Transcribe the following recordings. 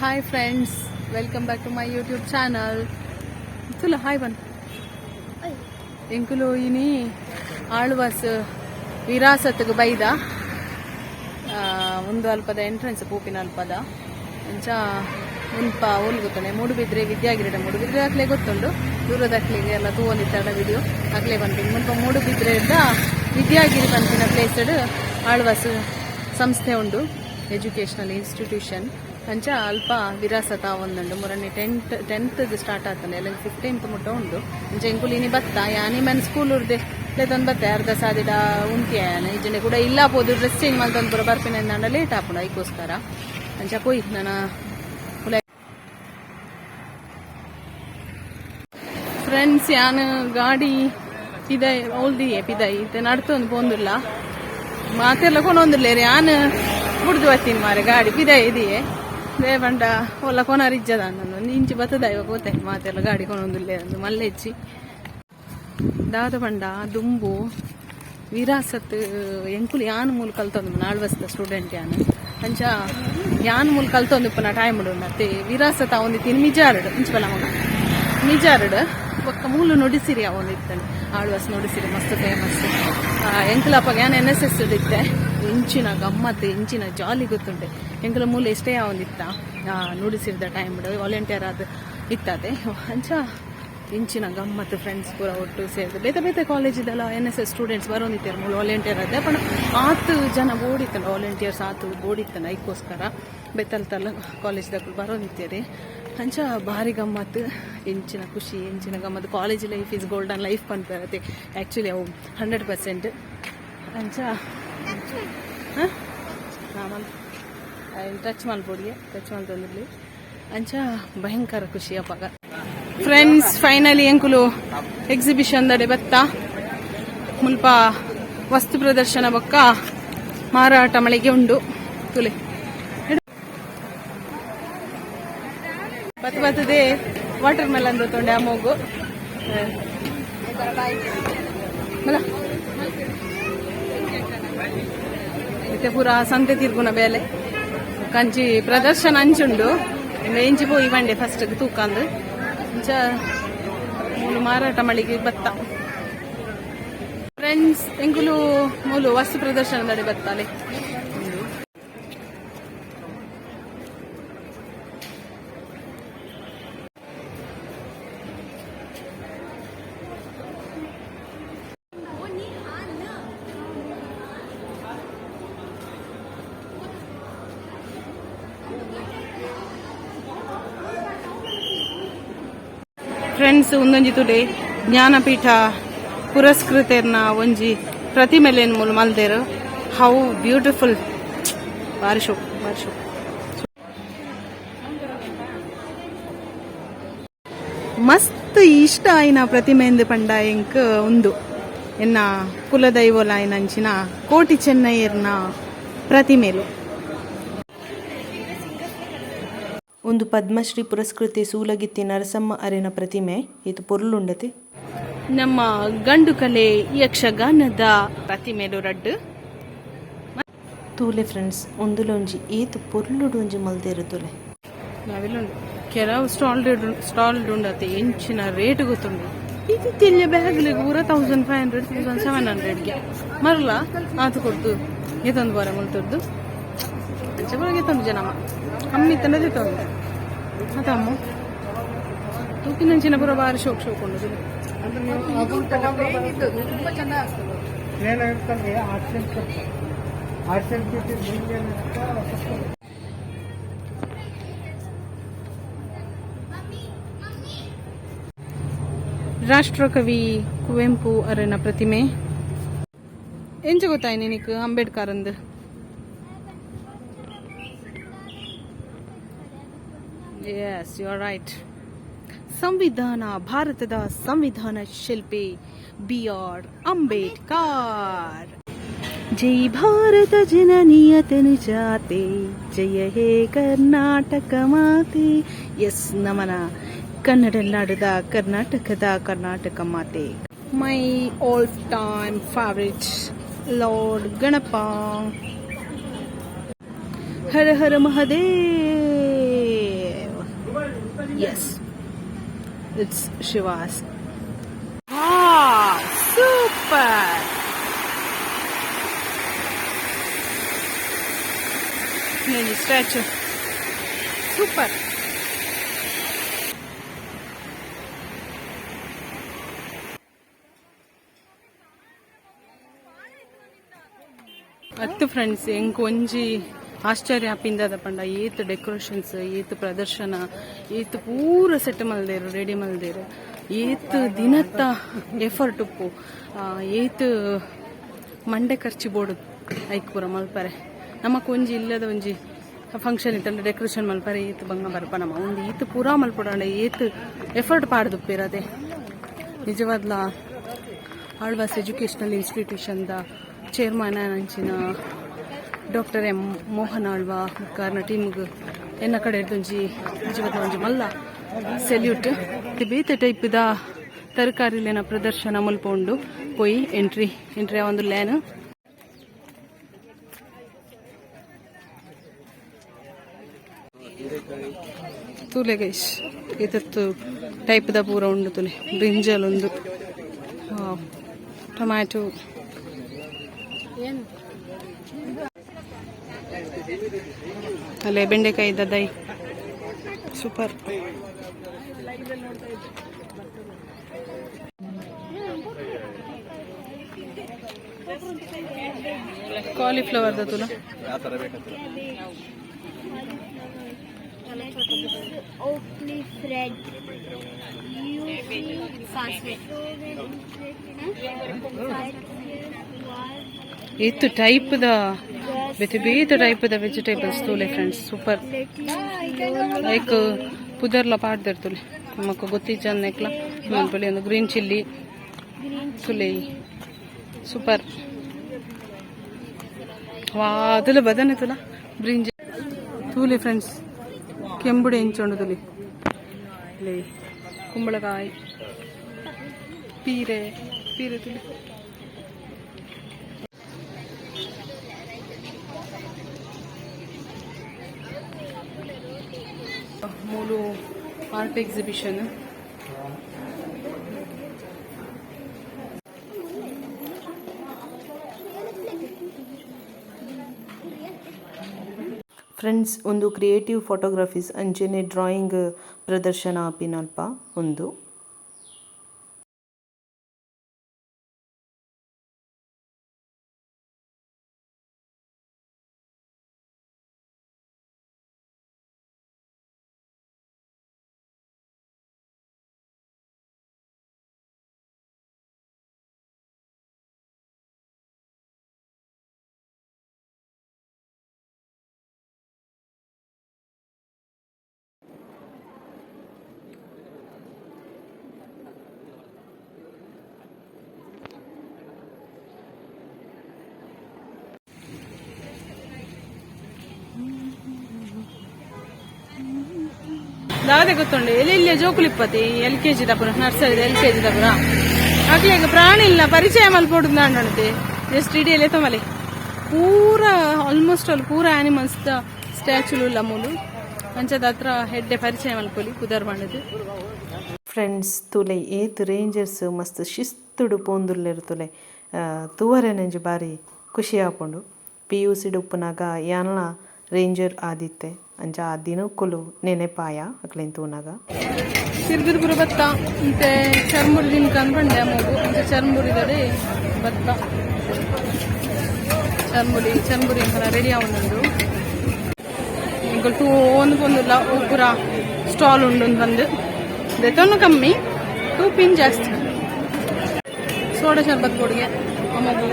Hi friends, welcome back to my YouTube channel. Tula hi ban. Enkulo ini Alva's ವಿರಾಸತ್ಗೆ ಬೈದ ಒಂದು ಅಲ್ಪದ entrance ಪೂಪಿನ ಅಲ್ಪದ ಅಂಚ ಮುಲ್ಪ ಓಲ್ಗುತ್ತಾನೆ ಮೂಡುಬಿದ್ರೆ ವಿದ್ಯಾಗಿರಿಡ ಮೂಡುಬಿದ್ರೆ ಹಾಕ್ಲೆ ಗೊತ್ತುಂಡು ದೂರದ ಹಾಕ್ಲಿಗೆ ಎಲ್ಲ ತೂವೊಂದಿತ್ತಾಡ ವಿಡಿಯೋ ಹಾಕ್ಲೆ ಬಂತೀನಿ ಮುಲ್ಪ ಮೂಡುಬಿದ್ರೆದ ವಿದ್ಯಾಗಿರಿ ಬಂತಿನ ಪ್ಲೇಸ್ಡ್ ಆಳ್ವಾಸ್ ಸಂಸ್ಥೆ ಉಂಡು ಎಜುಕೇಷನಲ್ ಇನ್ಸ್ಟಿಟ್ಯೂಷನ್ ಅಂಚ ಅಲ್ಪ ವಿರಾಸತ ಒಂದುಂಡು ಮುರನಿ ಟೆಂತ್ ಸ್ಟಾರ್ಟ್ ಆಗ್ತಾನೆ ಎಲ್ಲ 15th ಮುಟ್ಟ ಉಂಡು ಅಂಚ ಎಂಕುಲಿನಿ ಬತ್ತ ಯಾನಿ ಮನ್ ಸ್ಕೂಲ್ ಉರ್ದೆ ಲೇತೊಂದು ಬತ್ತೆ ಅರ್ಧ ಸಾದಿಡ ಉಂತಿಯಾನ ಈಜನೆ ಕೂಡ ಇಲ್ಲ ಪೋದು ಡ್ರೆಸ್ ಚೇಂಜ್ ಮಾಡ್ತೊಂದು ಪೂರ ಬರ್ಪಿನ ಅಂದ ಲೇಟ್ ಆಪುಂಡು ಅದಕ್ಕೋಸ್ಕರ ಅಂಚ ಪೋಯ್ ನಾನು ಫ್ರೆಂಡ್ಸ್ ಯಾನು ಗಾಡಿ ಪಿದೈ ಓಲ್ದಿಯೇ ಪಿದೈ ಇತ್ತೆ ನಡ್ತೊಂದು ಪೋಂದಿಲ್ಲ ಮಾತೆಲ್ಲ ಕೊನೊಂದಿಲ್ಲೇರಿ ಯಾನು ಬುಡ್ದು ಬರ್ತೀನಿ ಮಾರೆ ಗಾಡಿ ಪಿದೈ ಇದೆಯೇ ದೇವಂಡ ಒಲ್ಲ ಕೊನರಿಜ್ಜದ ನಾನು ಇಂಚಿ ಬತ್ತದ ಇವಾಗ ಗೊತ್ತಾಯ್ತು ಮಾತೆಲ್ಲ ಗಾಡಿ ಕೊನೊಂದಿಲ್ಲೇ ಅಂದು ಮಲ್ಲೆಚ್ಚಿ ದಾದ ಬಂಡ ದುಂಬು ವಿರಾಸತ್ ಎಂಕುಲು ಯಾನ್ ಮೂಲ ಕಲ್ತೊಂದು ಆಳ್ವಸ್ದ ಸ್ಟೂಡೆಂಟ್ ಯಾನು ಅಂಚ ಯಾನ್ ಮೂಲ ಕಲ್ತೊಂದು ಪುನಃ ಟೈಮ್ ಉಂಡು ಮತ್ತೆ ವಿರಾಸತ್ ಅವೊಂದು ತಿನ್ ಮಿಜಾರಡು ಇಂಚಬಲ ಮಗ ಮಿಜಾರಡು ಒಕ್ಕ ಮೂಲು ನುಡಿಸಿರಿ ಅವನು ಇರ್ತಾನೆ ಆಳ್ವಾಸ್ ನುಡಿಸಿರಿ ಮಸ್ತ್ ಫೇಮಸ್ ಎಂಕಲಪ್ಪ ಯಾನ್ NSS ಇತ್ತೆ ಇಂಚಿನ ಗಮ್ಮತ್ತು ಇಂಚಿನ ಜಾಲಿ ಗೊತ್ತುಂಟೆ ಎಂಕಲ ಮೂಲ ಎಷ್ಟೇ ಅವನಿತ್ತ ನುಡಿಸಿರ್ದ ಟೈಮ್ ವಾಲಂಟಿಯರ್ ಅದು ಇತ್ತದೆ ಅಂಚ ಇಂಚಿನ ಗಮ್ಮತ್ತು ಫ್ರೆಂಡ್ಸ್ ಪೂರ ಒಟ್ಟು ಸೇರಿದು ಬೇತೆ ಬೇತೆ ಕಾಲೇಜಿದೆಲ್ಲ NSS ಸ್ಟೂಡೆಂಟ್ಸ್ ಬರೋಂದಿತ್ತಾರೆ ಮೂಲ ವಾಲಂಟಿಯರ್ ಅದೇ ಪಣ 8 ಜನ ಬೋಡಿತ್ತಲ್ಲ ವಾಲಂಟಿಯರ್ಸ್ 8 ಬೋಡಿತ್ತಲ್ಲ ಅದಕ್ಕೋಸ್ಕರ ಬೆತ್ತಲ್ತಲ್ಲ ಕಾಲೇಜ್ದಾಗ ಬರೋಂದಿತ್ತೀರಿ ಅಂಚ ಭಾರಿ ಗಮ್ಮತ್ತು ಇಂಚಿನ ಖುಷಿ ಇಂಚಿನ ಗಮ್ಮತ್ತು college life is golden life ಪಂಪರತ್ತೆ ಆ್ಯಕ್ಚುಲಿ ಅವು 100% ಅಂಚ ಟಚ್ ಮಲ್ಪೊಡಿಗೆ ಟಚ್ ಮಲ್ತೊಂದಿರ್ಲಿ ಅಂಚ ಭಯಂಕರ ಖುಷಿ ಅಪ್ಪಾಗ ಫ್ರೆಂಡ್ಸ್ ಫೈನಲಿ ಎಂಕುಲು ಎಕ್ಸಿಬಿಷನ್ ದಡೆ ಬತ್ತ ಮುಲ್ಪ ವಸ್ತು ಪ್ರದರ್ಶನ ಬೊಕ್ಕ ಮಾರಾಟ ಮಳಿಗೆ ಉಂಡು ತುಲೆ ಬತ್ತದೇ ವಾಟರ್ ಮೆಲನ್ ತೊಂಡೆ ಅಮ್ಮೋಗು ಮತ್ತೆ ಪೂರ ಸಂತೆ ತಿರ್ಗುನ ಬೇಲೆ ಕಂಚಿ ಪ್ರದರ್ಶನ ಅಂಚುಂಡು ಎಂಚಿ ಪೋಯಿ ಬಂಡೆ ಫಸ್ಟ್ ತೂಕಂದು ಅಂಚ ಮೂಲು ಮಾರಾಟ ಮಳಿಗೆ ಬತ್ತ ಫ್ರೆಂಡ್ಸ್ ಎಂಕುಲು ಮೂಲು ವಸ್ತು ಪ್ರದರ್ಶನದಡಿ ಬತ್ತಾಲೆ ಫ್ರೆಂಡ್ಸ್ ಒಂದೊಂಜಿ ತುಡೆ ಜ್ಞಾನಪೀಠ ಪುರಸ್ಕೃತೆರ್ನ ಒಂಜಿ ಪ್ರತಿಮೆಲೇನು ಮೂಲ ಮಲ್ದೇರು ಹೌ ಬ್ಯೂಟಿಫುಲ್ ಬಾರಿ ಶೋ ಮಸ್ತ್ ಇಷ್ಟ ಆಯ್ನ ಪ್ರತಿಮೆ ಎಂದು ಪಂಡ ಎಂಕ್ ಒಂದು ಎನ್ನ ಕುಲದೈವಲ ಆಯ್ನಂಚಿನ ಕೋಟಿ ಚೆನ್ನಯ್ಯರ್ನ ಪ್ರತಿಮೆಲು ಒಂದು ಪದ್ಮಶ್ರೀ ಪುರಸ್ಕೃತಿ ಸೂಲಗಿತ್ತಿ ನರಸಮ್ಮ ಅರೆನ ಪ್ರತಿಮೆ ಇದು ಪೊರ್ಲುಂಡತೆ ನಮ್ಮ ಗಂಡು ಕಲೆ ಯಕ್ಷಗಾನದ ಪ್ರತಿಮೆಲು ರಡ್ಡು ತೂಲೆ ಫ್ರೆಂಡ್ಸ್ ಒಂದುಲೊಂಜಿ ಏತು ಪೊರ್ಲುಡು ಒಂಜಿ ಮಲ್ದೇರು ತೂಲೆ ನಾವೆಲ್ಲುಂಡು ಕೆಲವು ಸ್ಟಾಲ್ ಉಂಡತೆ ಎಂಚಿನ ರೇಟ್ ಗೊತ್ತುಂಡು ಇದು ತಿಲ್ಲೆ ಬ್ಯಾಗ್ಲಿಗೆ ಪೂರ 1500 1700ಗೆ ಮರಲ ಆತು ಕೊಡ್ತು ಎತ್ತೊಂದು ಬಾರ ಮುಲ್ತದ್ದು ಅಂಚೆಗೆ ತಂದು ಜನಮ್ಮ ಅಮ್ಮಿ ತಂದದೆ ತಂದು ಅದಮ್ಮ ತೂಕಿನಂಚಿನ ಪೂರ ಬಾರಿ ಶೋಕ್ ಉಂಡು ತುಂಬಾ ರಾಷ್ಟ್ರಕವಿ ಕುವೆಂಪು ಅರನ ಪ್ರತಿಮೆ ಎಂಚ ಗೊತ್ತಾಯಿ ನಿನಗೆ ಅಂಬೇಡ್ಕರ್ ಅಂದ್ ಎಸ್ ಯು ಆರ್ ರೈಟ್ ಸಂವಿಧಾನ ಭಾರತದ ಸಂವಿಧಾನ ಶಿಲ್ಪಿ BR ಅಂಬೇಡ್ಕರ್ ಜೈ ಭಾರತ ಜನನೀಯತನು ಜಾತೆ ಜಯ ಹೇ ಕರ್ನಾಟಕ ಮಾತೆ ಎಸ್ ನಮನ ಕನ್ನಡ ನಾಡದ ಕರ್ನಾಟಕ ಮಾತೆ my all time favourite lord Ganapa Hara Hara Mahadev It's Shiva's. Wow, super! Mini statue. Super! ಹತ್ತು ಫ್ರೆಂಡ್ಸ್ ಹೆಂಗ್ ಒಂಜಿ ಆಶ್ಚರ್ಯ ಪಿಂದದ ಪಂಡ ಏತ್ ಡೆಕೋರೇಷನ್ಸ್ ಏತ್ ಪ್ರದರ್ಶನ ಏತ್ ಪೂರ ಸೆಟ್ ಮಲ್ದೇರು ರೆಡಿ ಮಲ್ದೇರು ಏತ್ ದಿನತ್ತ ಎಫರ್ಟ್ ಉಪ್ಪು ಏತ್ ಮಂಡೆ ಖರ್ಚಿ ಬೋಡು ಐಕ್ ಪೂರ ಮಲ್ಪರೆ ನಮಕ್ ಒಂಜಿ ಇಲ್ಲದ ಒಂಜಿ ಫಂಕ್ಷನ್ ಇತ್ತಂದ್ರೆ ಡೆಕೋರೇಷನ್ ಮಲ್ಪರೆ ಏತ್ ಬಂಗ ಬರ್ಪ ನಮ್ಮ ಒಂದು ಈತ್ ಪೂರಾ ಮಲ್ಪೊಡಂಡ ಏತ್ ಎಫರ್ಟ್ ಪಾಡ್ದುಪ್ಪಿರದೆ ನಿಜವಾದ್ಲ ಆಳ್ವಾಸ್ ಎಜುಕೇಷನಲ್ ಇನ್ಸ್ಟಿಟ್ಯೂಷನ್ದ ಚೇರ್ಮನ್ ಅಂಚಿನ ಡಾಕ್ಟರ್ ಎಂ ಮೋಹನ್ ಆಳ್ವ ಕಾರ್ನ ಟೀಮ್ಗೆ ಎನ್ನ ಕಡೆ ಒಂಜಿ ನಿಜವಾದ ಒಂಜಿ ಮಲ್ಲ ಸೆಲ್ಯೂಟ್ ಬೇತೆ ಟೈಪ್ದ ತರಕಾರಿಲೇನ ಪ್ರದರ್ಶನ ಮಲ್ಪೊಂಡು ಪೋಯಿ ಎಂಟ್ರಿ ಒಂದು ಲ್ಯಾನ್ ತುಲೆ ಗೈಸ್ ಇದತ್ತು ಟೈಪ್ದ ಪೂರ ಉಂಡು ತುಲೆ ಬ್ರಿಂಜಲ್ ಒಂದು ಟೊಮ್ಯಾಟೊ ಅಲ್ಲೇ ಬೆಂಡೆಕಾಯಿ ಇದ್ದದೈ ಸೂಪರ್ ಕಾಲಿಫ್ಲವರ್ ತುಲ ಇತ್ತು ಟೈಪ್ದ ಬೇತೆ ಬೇತೆ ಟೈಪ್ದ ವೆಜಿಟೇಬಲ್ಸ್ ತೋಲೆ ಫ್ರೆಂಡ್ಸ್ ಸೂಪರ್ ಲೈಕ್ ಪುದರ್ಲ ಪಾಡ್ದಿರ್ತುಲೆ ನಮಕ್ ಗೊತ್ತಿಜ್ಜನ್ನೆಕ್ಲ ಮಲ್ಪಲ್ಲಿ ಒಂದು ಗ್ರೀನ್ ಚಿಲ್ಲಿ ತುಲೆ ಸೂಪರ್ ವಾ ತುಲ ಬದನೆ ತುಲ ಬ್ರಿಂಜ ತೂಲೆ ಫ್ರೆಂಡ್ಸ್ ಕೆಂಬುಡೆ ಇಂಚೊಂಡು ತುಲಿ ಲೇ ಕುಂಬಳಕಾಯಿ ಪೀರೆ ತುಲಿ ಮೂಲು ಆರ್ಟ್ ಎಕ್ಸಿಬಿಷನ್ ಫ್ರೆಂಡ್ಸ್ ಒಂದು ಕ್ರಿಯೇಟಿವ್ ಫೋಟೋಗ್ರಫೀಸ್ ಅಂಚೆನೆ ಡ್ರಾಯಿಂಗ್ ಪ್ರದರ್ಶನ ಆಪಿನಲ್ಪ ಒಂದು ದಾದೆ ಗೊತ್ತುಂಡು ಎಲ್ಲಿ ಜೋಕುಲಿಪ್ಪತಿ LKG ದಪುರ ನರ್ಸರಿ LKG ದಪುರ ಅಕ್ಲೆಗ್ ಪ್ರಾಣಿ ಇಲ್ಲ ಪರಿಚಯ ಮಲ್ಪೊಡು ನಾಂಡತೆ ಜಸ್ಟ್ ಇಡಿಯಲ್ಲೇ ತಮಲೆ ಪೂರ ಆಲ್ಮೋಸ್ಟ್ ಆಲ್ ಪೂರ ಆನಿಮಲ್ಸ್ ದ ಸ್ಟ್ಯಾಚ್ಯೂಲು ಇಲ್ಲ ಮೂಲು ಅಂಚದ ಹತ್ರ ಹೆಡ್ಡೆ ಪರಿಚಯ ಮಲ್ಪೊಲಿ ಕುದರ್ ಬಂಡದು ಫ್ರೆಂಡ್ಸ್ ತುಲೆ ಏತ್ ರೇಂಜರ್ಸ್ ಮಸ್ತ್ ಶಿಸ್ತುಡು ಪೋಂದುಲ್ಲೆರ್ ತುಲೆ ತೂವರೆ ನೆಂಜಿ ಬಾರಿ ಖುಷಿ ಆಪುಂಡು PUC ಉಪ್ಪುನಾಗ ಯಾನ್ಲ ರೇಂಜರ್ ಆದಿತ್ತೆ ಅಂಚ ಆ ದಿನಕ್ಕುಲು ನೆನೆಪಾಯ ಅಕ್ಲೆನ್ ತೂನಾಗ ಸಿರ್ಗಿರ್ಬುರು ಬತ್ತ ಮತ್ತೆ ಚರ್ಮುರಿ ದಿನಕ ಅನ್ಕೊಂಡೆ ಅಮ್ಮಗು ಅಂಚ ಚರ್ಮುರಿದಡೆ ಬತ್ತ ಚರ್ಮುರಿ ಅಂಕಲ ರೆಡಿ ಆವೊಂದುಂಡು ಈಗ ಟೂ ಒಂದೊಂದುಲ್ಲ ಉಪ್ಪುರ ಸ್ಟಾಲ್ ಉಂಡು ಬಂದು ದೆತೊನ್ನು ಕಮ್ಮಿ 2 ಪಿನ್ ಜಾಸ್ತಿ ಸೋಡಾ ಶರ್ಬತ್ ಕೊಡಿಗೆ ಅಮ್ಮಗು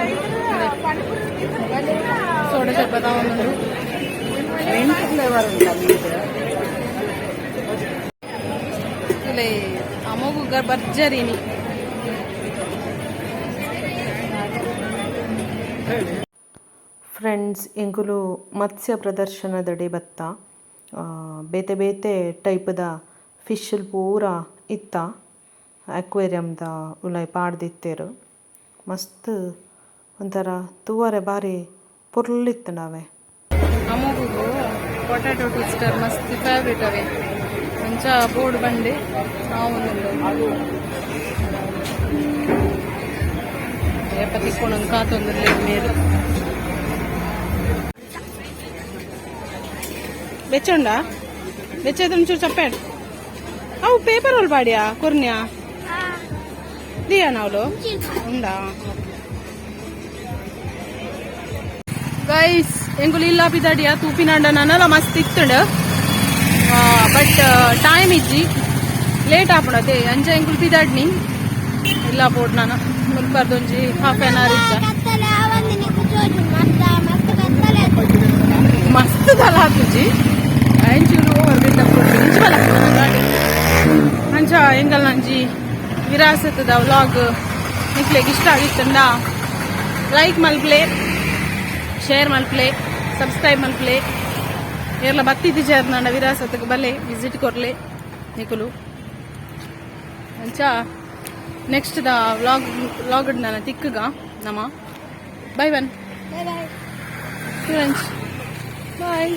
ಸೋಡಾ ಶರ್ಬತ್ ಆವೊಂದುಂಡು ಅಮ್ಮಗು ಭರ್ಜರಿನಿ ಫ್ರೆಂಡ್ಸ್ ಎಂಕುಲು ಮತ್ಸ್ಯ ಪ್ರದರ್ಶನದಡೆ ಬತ್ತ ಬೇತೆ ಬೇತೆ ಟೈಪ್ದ ಫಿಶ್ ಪೂರ ಇತ್ತ ಅಕ್ವೇರಿಯಮ್ದ ಉಲೈ ಪಾಡ್ದಿತ್ತೇರು ಮಸ್ತ್ ಒಂಥರ ತೂವರೆ ಬಾರಿ ಪುರ್ಲಿತ್ತು ನಾವೇ ಅಮ್ಮಗೂ ಪೊಟ್ಯಾಟೊ ಟ್ವಿಸ್ಟರ್ ಮಸ್ತ್ ಫೇವ್ರೇಟ್ ಅವೇ ಅಂಚ ಬೋರ್ಡ್ ಬಂಡೆ ನಾವು ಏಪ ತಿಕ್ಕೊಂಡು ಕಾತೊಂದಿರಲಿ ಮೇರು ಬೆಚ್ಚುಂಡ ಬೆಚ್ಚದ ಒಂಚೂರು ಚಪ್ಪೇಡ್ ಅವು ಪೇಪರ್ వాళ్ళు పాడియా కొర్నియా దియా నావులో ఉండా ಗೈಸ್ ಎಂಗುಲು ಇಲ್ಲ ಪಿದಾಡಿಯಾ ತೂಪಿನಾಂಡ ನನಲ ಮಸ್ತ್ ಇತ್ತುಂಡು ಬಟ್ ಟೈಮ್ ಇಜ್ಜಿ ಲೇಟ್ ಆಪುಂಡತೆ ಅಂಚ ಎಂಗುಲು ಪಿದಾಡ್ನಿ ಇಲ್ಲ ಬೋಡ್ ನಾನು ಮುಲ್ಪರ್ದೊಂಜಿ ಹಾಫ್ ಆನ್ ಅವರ್ ಇಜ್ಜ ಮಸ್ತ್ ದಲ ಹಾಕುಜಿ ಅಂಚೂರು ಓವರ್ ಬಿಟ್ಟ ಇಂಚು ಬಲ ಗಾಡಿ ಅಂಚ ಎಂಗಲ್ ನಂಜಿ ವಿರಾಸತದ ವ್ಲಾಗ್ ನಿಕ್ಲೆಗ್ ಇಷ್ಟ ಆಗಿತ್ತಂಡ ಲೈಕ್ ಮಲ್ಪ್ಲೆ ಶೇರ್ ಮಲ್ಪ್ಲೆ ಸಬ್ಸ್ಕ್ರೈಬ್ ಮಲ್ಪ್ಲೆ ಏರ್ಲ ಬತ್ತಿದ್ದು ಸೇರ್ನಂಡ ವಿರಾಸತ್ಗೆ ಬಲ್ಲೆ ವಿಸಿಟ್ ಕೊರ್ಲೆ ನಿಕುಲು ಅಂಚ ನೆಕ್ಸ್ಟ್ ದ ವ್ಲಾಗ್ ನನ್ನ ತಿಕ್ಕಗ ನಮ ಬೈ ಬನ್ ಫ್ರೆಂಡ್ಸ್ ಬಾಯ್